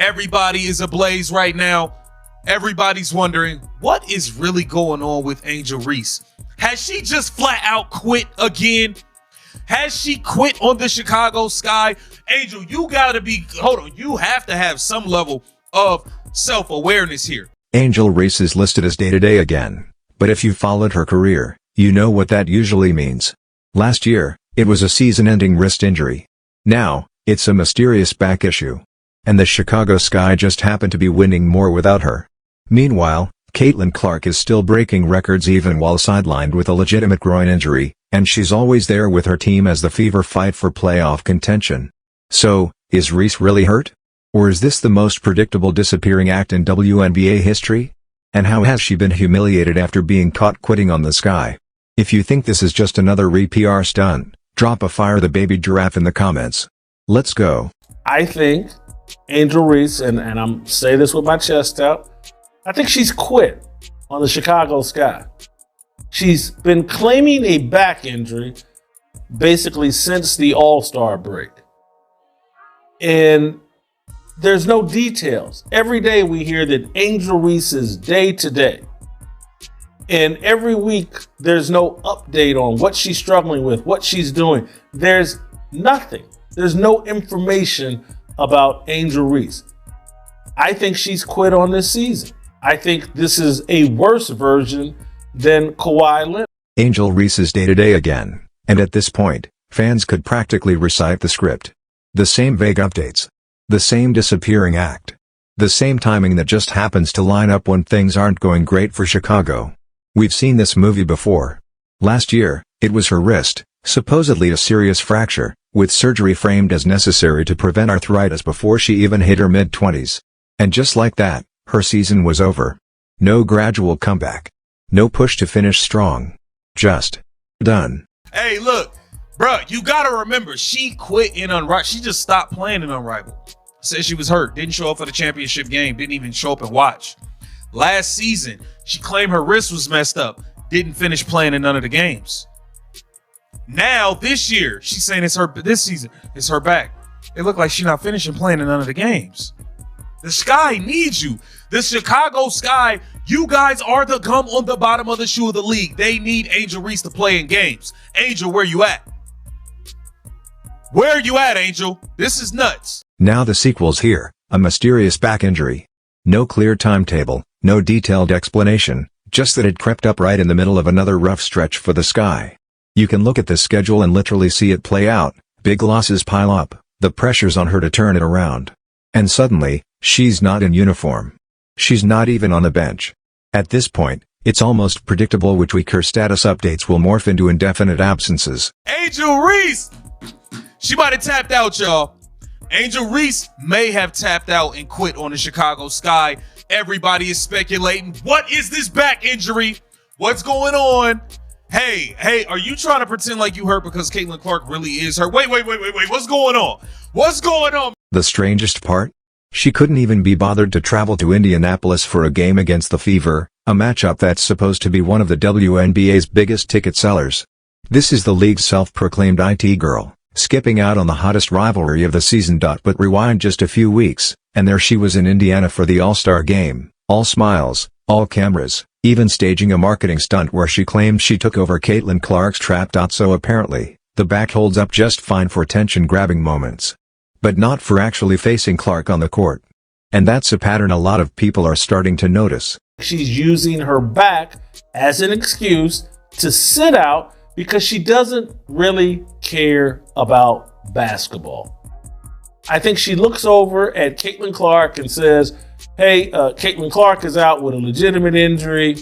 Everybody is ablaze right now. Everybody's wondering what is really going on with Angel Reese. Has she just flat out quit again? Has she quit on the Chicago Sky? Angel, you gotta be, hold on, you have to have some level of self-awareness here. Angel Reese is listed as day-to-day again, but if you followed her career, you know what that usually means. Last year, it was a season-ending wrist injury. Now, it's a mysterious back issue. And the Chicago Sky just happened to be winning more without her. Meanwhile, Caitlin Clark is still breaking records even while sidelined with a legitimate groin injury, and she's always there with her team as the Fever fight for playoff contention. So, is Reese really hurt? Or is this the most predictable disappearing act in WNBA history? And how has she been humiliated after being caught quitting on the Sky? If you think this is just another PR stunt, drop a fire the baby giraffe in the comments. Let's go. I think Angel Reese, and I'm saying this with my chest out, I think she's quit on the Chicago Sky. She's been claiming a back injury basically since the All-Star break. And there's no details. Every day we hear that Angel Reese is day to day. And every week there's no update on what she's struggling with, what she's doing. There's nothing. There's no information about Angel Reese. I think she's quit on this season. I think this is a worse version than Kawhi Leonard. Angel Reese is day-to-day again, and at this point, fans could practically recite the script. The same vague updates. The same disappearing act. The same timing that just happens to line up when things aren't going great for Chicago. We've seen this movie before. Last year, it was her wrist, supposedly a serious fracture, with surgery framed as necessary to prevent arthritis before she even hit her mid-20s. And just like that, her season was over. No gradual comeback. No push to finish strong. Just done. Hey, look, bruh, you gotta remember, she quit in Unrivaled. She just stopped playing in Unrivaled. Said she was hurt, didn't show up for the championship game, didn't even show up and watch. Last season, she claimed her wrist was messed up, didn't finish playing in none of the games. Now, this year, she's saying this season, it's her back. It looked like she's not finishing playing in none of the games. The Sky needs you. The Chicago Sky, you guys are the gum on the bottom of the shoe of the league. They need Angel Reese to play in games. Angel, where you at? Where you at, Angel? This is nuts. Now the sequel's here, a mysterious back injury. No clear timetable, no detailed explanation, just that it crept up right in the middle of another rough stretch for the Sky. You can look at the schedule and literally see it play out, big losses pile up, the pressure's on her to turn it around. And suddenly, she's not in uniform. She's not even on the bench. At this point, it's almost predictable which week her status updates will morph into indefinite absences. Angel Reese! She might have tapped out, y'all. Angel Reese may have tapped out and quit on the Chicago Sky. Everybody is speculating. What is this back injury? What's going on? Hey, are you trying to pretend like you hurt because Caitlin Clark really is hurt? Wait. What's going on? What's going on? The strangest part? She couldn't even be bothered to travel to Indianapolis for a game against the Fever, a matchup that's supposed to be one of the WNBA's biggest ticket sellers. This is the league's self-proclaimed IT girl, skipping out on the hottest rivalry of the season. But rewind just a few weeks, and there she was in Indiana for the All-Star game, all smiles, all cameras, even staging a marketing stunt where she claimed she took over Caitlin Clark's trap. So apparently, the back holds up just fine for attention-grabbing moments. But not for actually facing Clark on the court. And that's a pattern a lot of people are starting to notice. She's using her back as an excuse to sit out because she doesn't really care about basketball. I think she looks over at Caitlin Clark and says, hey, Caitlin Clark is out with a legitimate injury.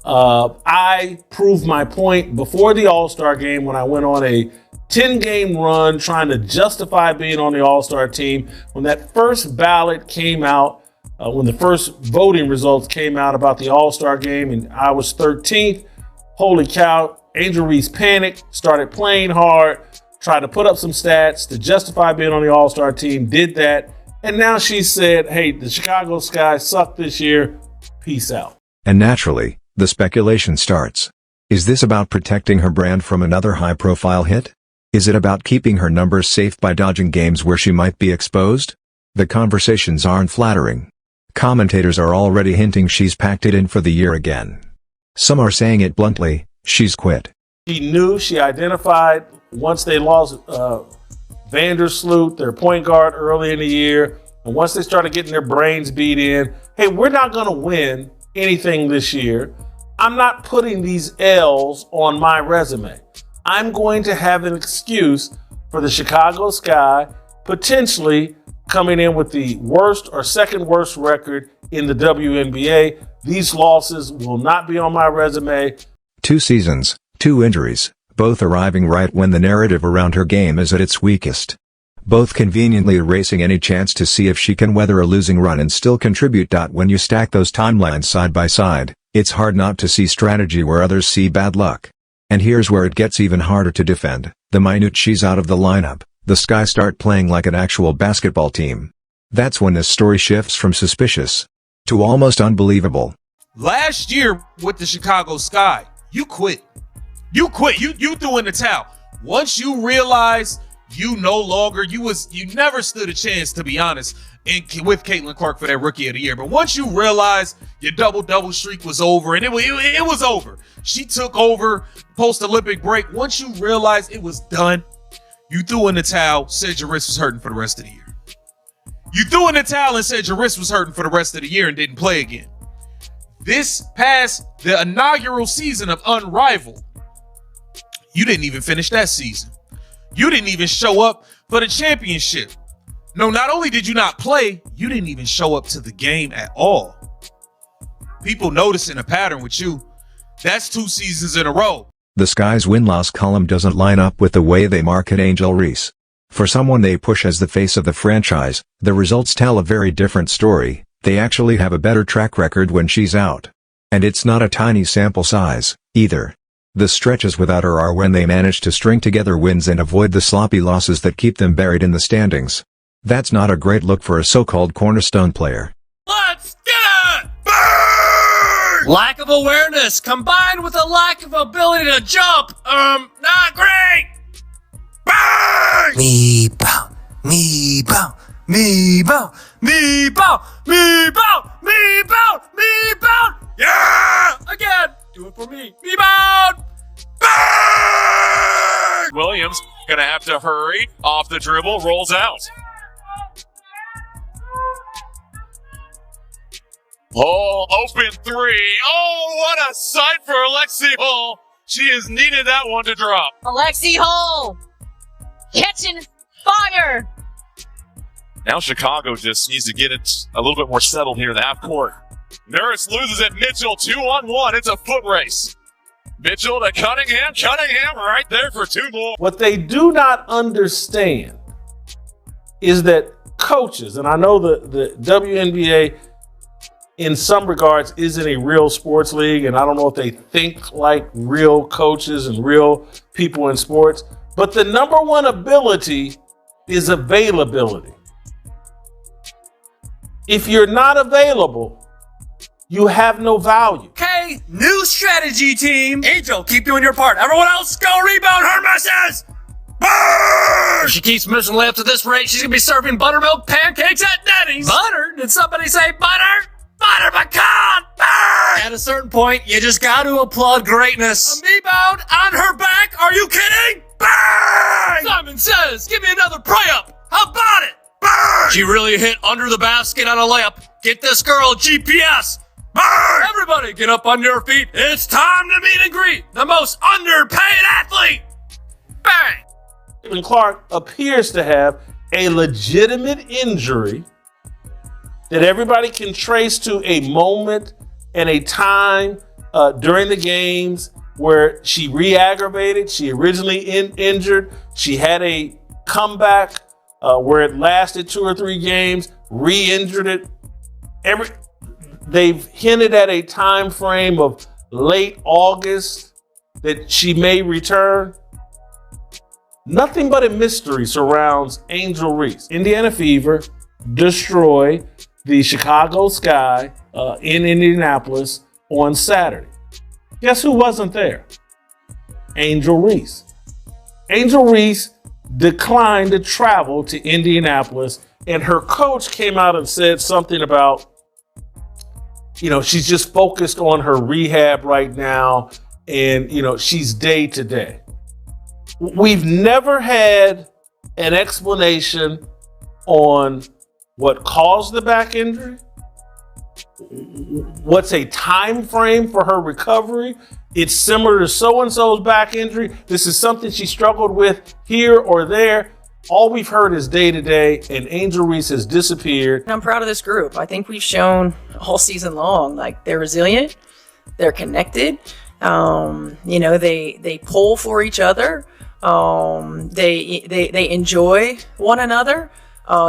I proved my point before the All-Star game when I went on a 10-game run trying to justify being on the All-Star team. When that first ballot came out, when the first voting results came out about the All-Star game, and I was 13th, holy cow, Angel Reese panicked, started playing hard, tried to put up some stats to justify being on the All-Star team, did that, and now she said, hey, the Chicago Sky sucked this year, peace out. And naturally, the speculation starts. Is this about protecting her brand from another high-profile hit? Is it about keeping her numbers safe by dodging games where she might be exposed? The conversations aren't flattering. Commentators are already hinting she's packed it in for the year again. Some are saying it bluntly, she's quit. She identified once they lost Vandersloot, their point guard, early in the year, and once they started getting their brains beat in, hey, we're not going to win anything this year. I'm not putting these L's on my resume. I'm going to have an excuse for the Chicago Sky potentially coming in with the worst or second worst record in the WNBA. These losses will not be on my resume. 2 seasons, 2 injuries, both arriving right when the narrative around her game is at its weakest. Both conveniently erasing any chance to see if she can weather a losing run and still contribute. When you stack those timelines side by side, it's hard not to see strategy where others see bad luck. And here's where it gets even harder to defend. The minute she's out of the lineup, the Sky start playing like an actual basketball team. That's when this story shifts from suspicious to almost unbelievable. Last year with the Chicago Sky, you quit. You quit. You threw in the towel. Once you realized you never stood a chance, to be honest, with Caitlin Clark for that Rookie of the Year. But once you realized your double streak was over, and it was over. She took over post-Olympic break. Once you realized it was done, you threw in the towel, said your wrist was hurting for the rest of the year. You threw in the towel and said your wrist was hurting for the rest of the year and didn't play again. This past the inaugural season of Unrivaled, you didn't even finish that season. You didn't even show up for the championship. No, not only did you not play, you didn't even show up to the game at all. People noticing a pattern with you. That's 2 seasons in a row. The Sky's win-loss column doesn't line up with the way they market Angel Reese. For someone they push as the face of the franchise, the results tell a very different story. They actually have a better track record when she's out. And it's not a tiny sample size, either. The stretches without her are when they manage to string together wins and avoid the sloppy losses that keep them buried in the standings. That's not a great look for a so-called cornerstone player. Let's get it! Burn! Lack of awareness combined with a lack of ability to jump. Not great! Burn! Me bow, me bow, me bow, me bow, me bow, me bow, me bow. Yeah! Again! Do it for me. Rebound! Burn! Williams gonna have to hurry. Off the dribble, rolls out. Oh, open 3. Oh, what a sight for Alexi Hall. She has needed that one to drop. Alexi Hall catching fire. Now Chicago just needs to get it a little bit more settled here in the half court. Nurse loses at Mitchell 2-on-1. It's a foot race. Mitchell to Cunningham. Cunningham right there for 2 more. What they do not understand is that coaches, and I know the WNBA in some regards isn't a real sports league, and I don't know if they think like real coaches and real people in sports, but the number one ability is availability. If you're not available, you have no value. Okay, new strategy, team. Angel, keep doing your part. Everyone else, go rebound her misses. Burn! If she keeps missing layups at this rate, she's gonna be serving buttermilk pancakes at Denny's. Butter? Did somebody say butter? Butter pecan! Burn! At a certain point, you just got to applaud greatness. A rebound on her back? Are you kidding? Burn! Simon says, give me another pray-up. How about it? Burn! She really hit under the basket on a layup. Get this girl GPS. Burn! Everybody get up on your feet. It's time to meet and greet the most underpaid athlete. Bang! Caitlin Clark appears to have a legitimate injury that everybody can trace to a moment and a time during the games where she re-aggravated. She originally injured. She had a comeback where it lasted 2 or 3 games, re-injured it. They've hinted at a time frame of late August that she may return. Nothing but a mystery surrounds Angel Reese. Indiana Fever destroy the Chicago Sky in Indianapolis on Saturday. Guess who wasn't there? Angel Reese. Angel Reese declined to travel to Indianapolis And her coach came out and said something about, she's just focused on her rehab right now. And, she's day to day. We've never had an explanation on what caused the back injury, what's a time frame for her recovery. It's similar to so-and-so's back injury. This is something she struggled with here or there. All we've heard is day to day, and Angel Reese has disappeared. I'm proud of this group. I think we've shown all season long, like, they're resilient, they're connected. They pull for each other. They enjoy one another.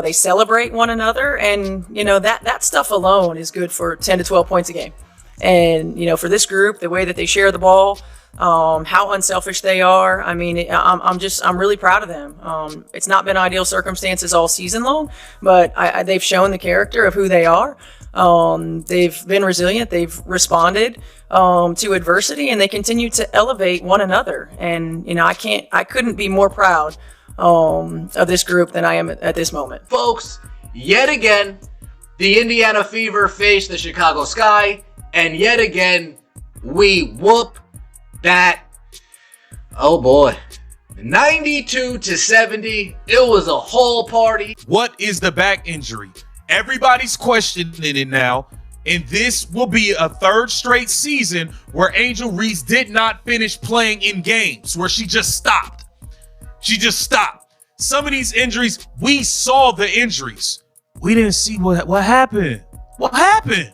They celebrate one another, and that stuff alone is good for 10 to 12 points a game. And for this group, the way that they share the ball, how unselfish they are. I mean, I'm really proud of them. It's not been ideal circumstances all season long, but they've shown the character of who they are. They've been resilient. They've responded to adversity, and they continue to elevate one another. And I couldn't be more proud of this group than I am at this moment. Folks, yet again, the Indiana Fever face the Chicago Sky, and yet again, we whoop that. Oh boy. 92-70. It was a whole party. What is the back injury? Everybody's questioning it now. And this will be a third straight season where Angel Reese did not finish playing in games, where she just stopped. Some of these injuries, we saw the injuries. We didn't see what happened. What happened?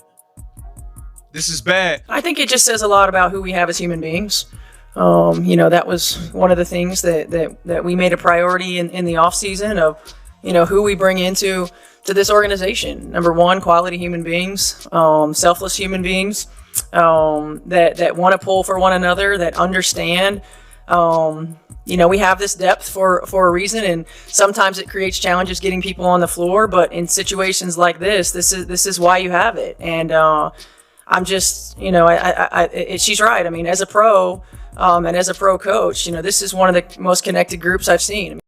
This is bad. I think it just says a lot about who we have as human beings. That was one of the things that we made a priority in the offseason of, who we bring into this organization. Number one, quality human beings, selfless human beings, that want to pull for one another, that understand. We have this depth for a reason, and sometimes it creates challenges getting people on the floor. But in situations like this is why you have it. And I'm just, she's right. I mean, as a pro and as a pro coach, this is one of the most connected groups I've seen.